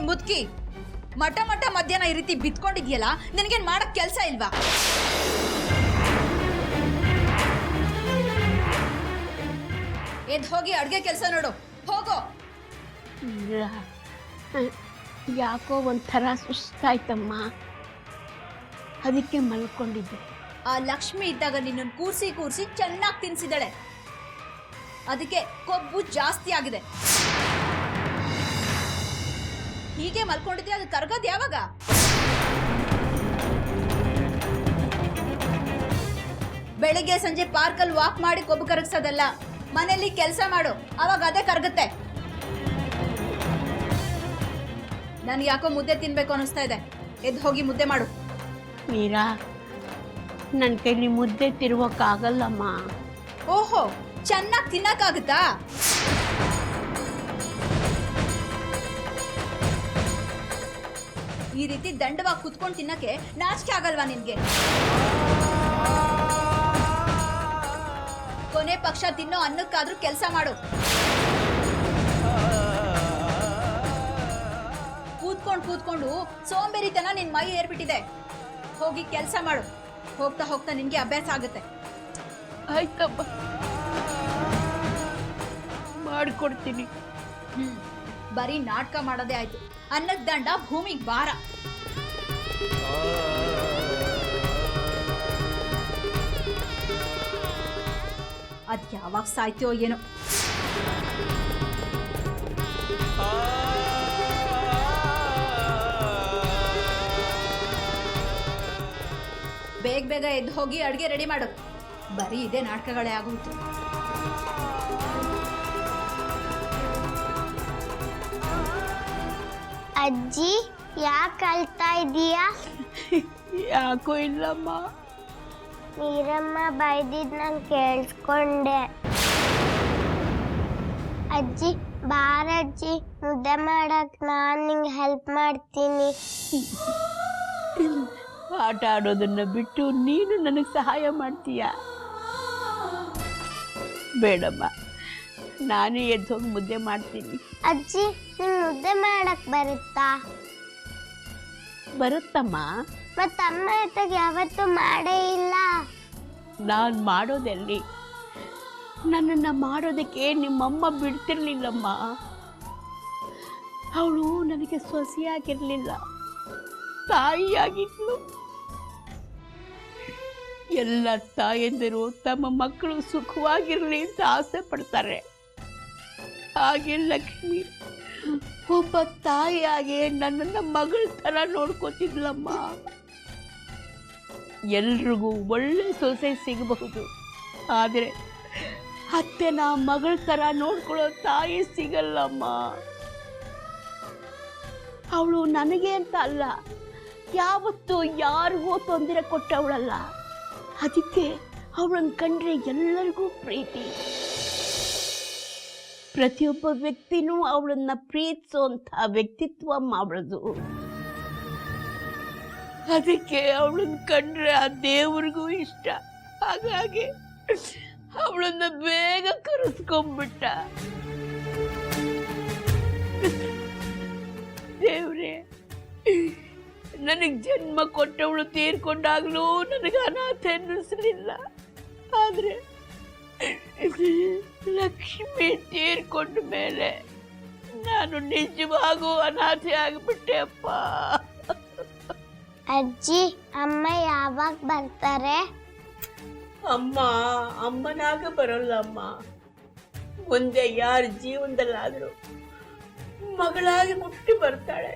ಮುದ್ಕಿ, ಮಠ ಮಧ್ಯಾಹ್ನ ಈ ರೀತಿ ಬಿತ್ಕೊಂಡಿದ್ಯಲ್ಲ, ನಿನಗೇನ್ ಮಾಡಕ್ ಕೆಲ್ಸ ಇಲ್ವಾ? ಎದ್ ಹೋಗಿ ಅಡ್ಗೆ ಕೆಲಸ ನೋಡು, ಹೋಗೋ. ಯಾಕೋ ಒಂಥರ ಸುಸ್ತಾಯ್ತಮ್ಮ, ಅದಕ್ಕೆ ಮಲ್ಕೊಂಡಿದ್ದೆ. ಆ ಲಕ್ಷ್ಮಿ ಇದ್ದಾಗ ನಿನ್ನನ್ನು ಕೂರ್ಸಿ ಚೆನ್ನಾಗಿ ತಿನ್ಸಿದಾಳೆ, ಅದಕ್ಕೆ ಕೊಬ್ಬು ಜಾಸ್ತಿ ಆಗಿದೆ. ಹೀಗೆ ಮಲ್ಕೊಂಡಿದ್ದೆ, ಅದು ಕರ್ಗೋದು ಯಾವಾಗ? ಬೆಳಿಗ್ಗೆ ಸಂಜೆ ಪಾರ್ಕಲ್ಲಿ ವಾಕ್ ಮಾಡಿ ಕೊಬ್ಬು ಕರಗಿಸೋದಲ್ಲ, ಮನೆಯಲ್ಲಿ ಕೆಲಸ ಮಾಡು, ಅವಾಗ ಅದೇ ಕರಗುತ್ತೆ. ನನ್ಗೆ ಯಾಕೋ ಮುದ್ದೆ ತಿನ್ಬೇಕು ಅನಿಸ್ತಾ ಇದೆ, ಎದ್ದು ಹೋಗಿ ಮುದ್ದೆ ಮಾಡು. ಮೀರಾ, ನನ್ನ ಕೈಲಿ ಮುದ್ದೆ ತಿರುವಕ್ಕಾಗಲ್ಲಮ್ಮ. ಓಹೋ, ಚೆನ್ನಾಗಿ ತಿನ್ನಕ್ಕಾಗುತ್ತಾ? ಈ ರೀತಿ ದಂಡವಾಗಿ ಕುತ್ಕೊಂಡು ತಿನ್ನಕ್ಕೆ ನಾಚಿಕೆ ಆಗಲ್ವಾ ನಿನ್ಗೆ? ಕೊನೆ ಪಕ್ಷ ತಿನ್ನೋ ಅನ್ನಕ್ಕಾದ್ರೂ ಕೆಲಸ ಮಾಡು. ಕೂತ್ಕೊಂಡು ಸೋಂಬೇರಿತನ ನಿನ್ ಮೈ ಏರ್ಬಿಟ್ಟಿದೆ. ಹೋಗಿ ಕೆಲಸ ಮಾಡು, ಹೋಗ್ತಾ ನಿನ್ಗೆ ಅಭ್ಯಾಸ ಆಗುತ್ತೆ. ಆಯ್ತಮ್ಮ, ಮಾಡ್ಕೊಡ್ತೀನಿ. ಬರೀ ನಾಟಕ ಮಾಡೋದೇ ಆಯ್ತು. ಅನ್ನದ ದಂಡ ಭೂಮಿಗೆ ಭಾರ. ಅದ್ ಯಾವಾಗ ಸಾಯ್ತೀಯೋ ಏನೋ. ಬೇಗ ಎದ್ದು ಹೋಗಿ ಅಡ್ಗೆ ರೆಡಿ ಮಾಡು. ಬರೀ ಇದೇ ನಾಟಕಗಳೇ ಆಗೋಯ್ತು. ಅಜ್ಜಿ, ಯಾಕೆ ಅಳ್ತಾ ಇದೀಯಾ? ಯಾಕೋ ಇಲ್ಲಮ್ಮ. ನೀರಮ್ಮ ಬೈದಿದ್ ನಾನು ಕೇಳಿಸ್ಕೊಂಡೆ. ಅಜ್ಜಿ, ಬಾರಜ್ಜಿ, ಮುದ್ದೆ ಮಾಡಕ್ ನಾನು ನಿಂಗೆ ಹೆಲ್ಪ್ ಮಾಡ್ತೀನಿ. ಆಟ ಆಡೋದನ್ನ ಬಿಟ್ಟು ನೀನು ನನಗೆ ಸಹಾಯ ಮಾಡ್ತೀಯ? ಬೇಡಮ್ಮ, ನಾನೇ ಎದ್ದು ಹೋಗಿ ಮುದ್ದೆ ಮಾಡ್ತೀನಿ. ಅಜ್ಜಿ, ನಿಂಗೆ ಮುದ್ದೆ ಮಾಡಕ್ ಬರುತ್ತಾ? ಬರುತ್ತಮ್ಮ. ಮತ್ತಮ್ಮ ಜೊತೆಗೆ ಯಾವತ್ತೂ ಮಾಡೇ ಇಲ್ಲ. ನಾನು ಮಾಡೋದೆಲ್ಲಿ? ನನ್ನನ್ನು ಮಾಡೋದಕ್ಕೆ ನಿಮ್ಮಮ್ಮ ಬಿಡ್ತಿರ್ಲಿಲ್ಲಮ್ಮ. ಅವಳು ನನಗೆ ಸೊಸೆಯಾಗಿರ್ಲಿಲ್ಲ, ತಾಯಿಯಾಗಿದ್ಲು. ಎಲ್ಲ ತಾಯಂದಿರು ತಮ್ಮ ಮಕ್ಕಳು ಸುಖವಾಗಿರ್ಲಿ ಅಂತ ಆಸೆ ಪಡ್ತಾರೆ. ಹಾಗೆ ಲಕ್ಷ್ಮಿ ಒಬ್ಬ ತಾಯಿಯಾಗೆ ನನ್ನನ್ನು ಮಗಳ ಥರ ನೋಡ್ಕೋತಿದ್ಲಮ್ಮ. ಎಲ್ರಿಗೂ ಒಳ್ಳೆ ಸೊಸೆ ಸಿಗಬಹುದು, ಆದರೆ ಅತ್ತೆನ ಮಗಳ ಥರ ನೋಡ್ಕೊಳ್ಳೋ ತಾಯಿ ಸಿಗಲ್ಲಮ್ಮ. ಅವಳು ನನಗೆ ಅಂತ ಅಲ್ಲ, ಯಾವತ್ತೂ ಯಾರಿಗೂ ತೊಂದರೆ ಕೊಟ್ಟವಳಲ್ಲ. ಅದಕ್ಕೆ ಅವಳನ್ನು ಕಂಡ್ರೆ ಎಲ್ಲರಿಗೂ ಪ್ರೀತಿ. ಪ್ರತಿಯೊಬ್ಬ ವ್ಯಕ್ತಿನೂ ಅವಳನ್ನ ಪ್ರೀತಿಸುವಂಥ ವ್ಯಕ್ತಿತ್ವ ಅವಳದು. ಅದಕ್ಕೆ ಅವಳನ್ನ ಕಂಡ್ರೆ ಆ ದೇವ್ರಿಗೂ ಇಷ್ಟ. ಹಾಗಾಗಿ ಅವಳನ್ನ ಬೇಗ ಕರೆಸ್ಕೊಂಡ್ಬಿಟ್ಟ. ದೇವ್ರೆ, ನನಗೆ ಜನ್ಮ ಕೊಟ್ಟವಳು ತೀರ್ಕೊಂಡಾಗ್ಲೂ ನನಗೆ ಅನಾಥೆ ಅನ್ನಿಸ್ಲಿಲ್ಲ. ಆದ್ರೆ ಲಕ್ಷ್ಮಿ ತೀರ್ಕೊಂಡ ಮೇಲೆ ನಾನು ನಿಜವಾಗೂ ಅನಾಥೆ ಆಗಿಬಿಟ್ಟೆ ಅಪ್ಪ. ಅಜ್ಜಿ, ಅಮ್ಮ ಯಾವಾಗ ಬರ್ತಾರೆ? ಅಮ್ಮನಾಗ ಬರೋಲ್ಲ ಅಮ್ಮ. ಮುಂದೆ ಯಾರ ಜೀವನದಲ್ಲಾದರೂ ಮಗಳಾಗಿ ಹುಟ್ಟಿ ಬರ್ತಾಳೆ.